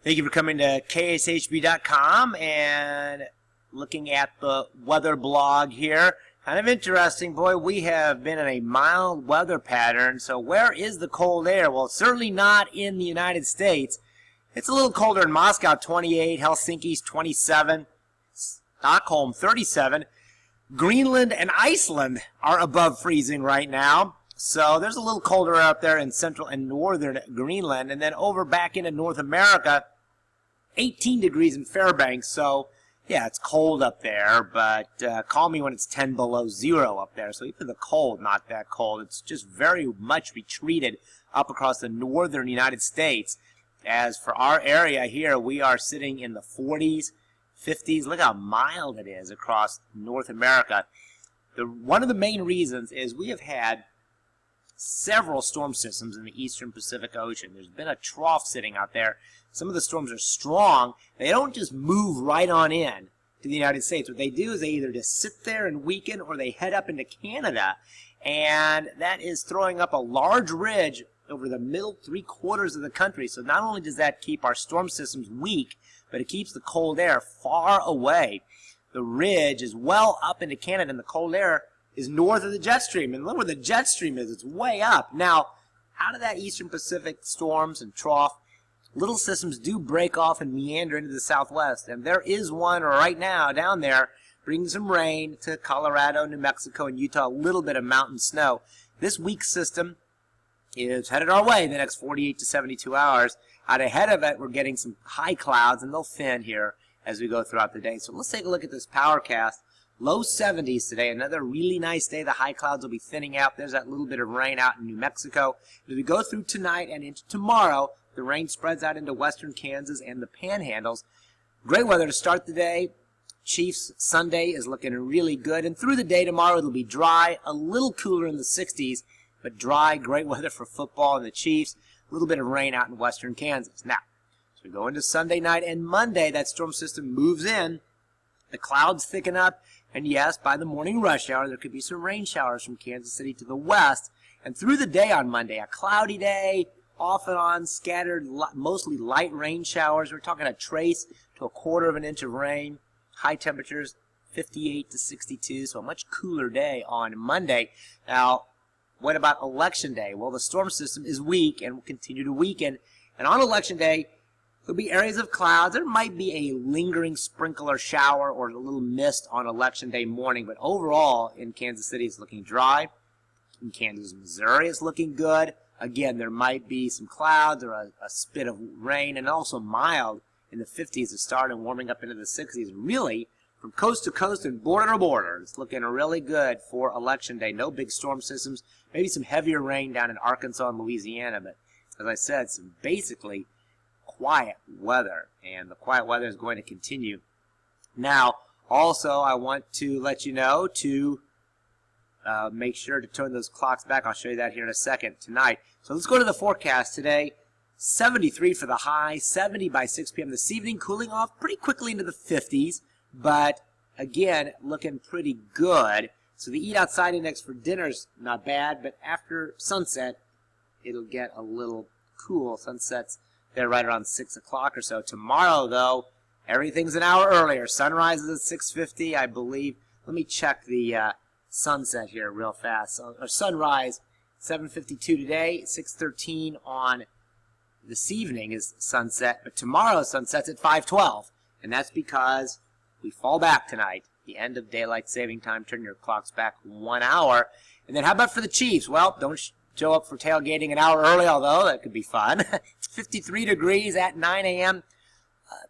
Thank you for coming to KSHB.com and looking at the weather blog here. Kind of interesting, boy, we have been in a mild weather pattern. So where is the cold air? Well, certainly not in the United States. It's a little colder in Moscow, 28, Helsinki's 27, Stockholm 37. Greenland and Iceland are above freezing right now. So there's a little colder out there in central and northern Greenland. And then over back into North America, 18 degrees in Fairbanks. So, yeah, it's cold up there, but call me when it's 10 below zero up there. So even the cold, not that cold. It's just very much retreated up across the northern United States. As for our area here, we are sitting in the 40s, 50s. Look how mild it is across North America. One of the main reasons is we have had several storm systems in the eastern Pacific Ocean. There's been a trough sitting out there. Some of the storms are strong. They don't just move right on in to the United States. What they do is they either just sit there and weaken or they head up into Canada. And that is throwing up a large ridge over the middle three-quarters of the country. So not only does that keep our storm systems weak, but it keeps the cold air far away. The ridge is well up into Canada, and the cold air is north of the jet stream. And look where the jet stream is. It's way up. Now, out of that eastern Pacific storms and trough, little systems do break off and meander into the southwest. And there is one right now down there bringing some rain to Colorado, New Mexico, and Utah, a little bit of mountain snow. This weak system is headed our way the next 48 to 72 hours. Out ahead of it, we're getting some high clouds, and they'll thin here as we go throughout the day. So let's take a look at this powercast. Low 70s today, another really nice day. The high clouds will be thinning out. There's that little bit of rain out in New Mexico. As we go through tonight and into tomorrow, the rain spreads out into western Kansas and the panhandles. Great weather to start the day. Chiefs Sunday is looking really good. And through the day tomorrow, it'll be dry, a little cooler in the 60s, but dry, great weather for football and the Chiefs. A little bit of rain out in western Kansas. Now, as we go into Sunday night and Monday, that storm system moves in. The clouds thicken up. And yes, by the morning rush hour, there could be some rain showers from Kansas City to the west. And through the day on Monday, a cloudy day, off and on, scattered, mostly light rain showers. We're talking a trace to a quarter of an inch of rain. High temperatures, 58 to 62, so a much cooler day on Monday. Now, what about Election Day? Well, the storm system is weak and will continue to weaken. And on Election Day, there'll be areas of clouds. There might be a lingering sprinkle or shower or a little mist on Election Day morning. But overall, in Kansas City, it's looking dry. In Kansas, Missouri, it's looking good. Again, there might be some clouds or a spit of rain, and also mild in the 50s to start and warming up into the 60s. Really, from coast to coast and border to border, it's looking really good for Election Day. No big storm systems. Maybe some heavier rain down in Arkansas and Louisiana. But as I said, some basically quiet weather, and the quiet weather is going to continue. Now, also, I want to let you know to make sure to turn those clocks back. I'll show you that here in a second tonight. So let's go to the forecast today. 73 for the high, 70 by 6 p.m. this evening, cooling off pretty quickly into the 50s, but again, looking pretty good. So the eat outside index for dinner's not bad, but after sunset, it'll get a little cool. Sunset's there right around 6 o'clock or so. Tomorrow, though, everything's an hour earlier. Sunrise is at 6:50, I believe. Let me check the sunset here real fast. So, or sunrise, 7:52 today, 6:13 on this evening is sunset. But tomorrow's sunset's at 5:12, and that's because we fall back tonight. The end of daylight saving time. Turn your clocks back 1 hour. And then how about for the Chiefs? Well, don't show up for tailgating an hour early, although that could be fun. 53 degrees at 9 a.m.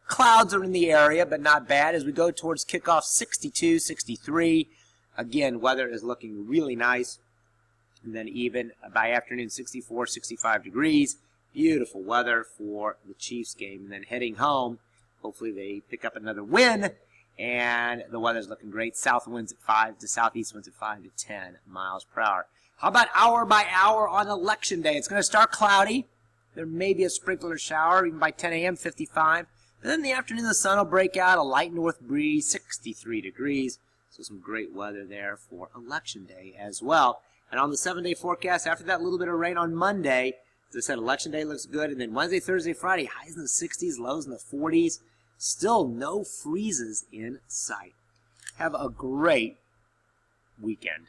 Clouds are in the area, but not bad. As we go towards kickoff, 62, 63. Again, weather is looking really nice. And then even by afternoon, 64, 65 degrees. Beautiful weather for the Chiefs game. And then heading home, hopefully they pick up another win. And the weather's looking great. South winds at 5 to southeast winds at 5 to 10 miles per hour. How about hour by hour on Election Day? It's going to start cloudy. There may be a sprinkler shower, even by 10 a.m., 55. But then in the afternoon, the sun will break out, a light north breeze, 63 degrees. So some great weather there for Election Day as well. And on the 7-day forecast, after that little bit of rain on Monday, As I said, Election Day looks good. And then Wednesday, Thursday, Friday, highs in the 60s, lows in the 40s. Still no freezes in sight. Have a great weekend.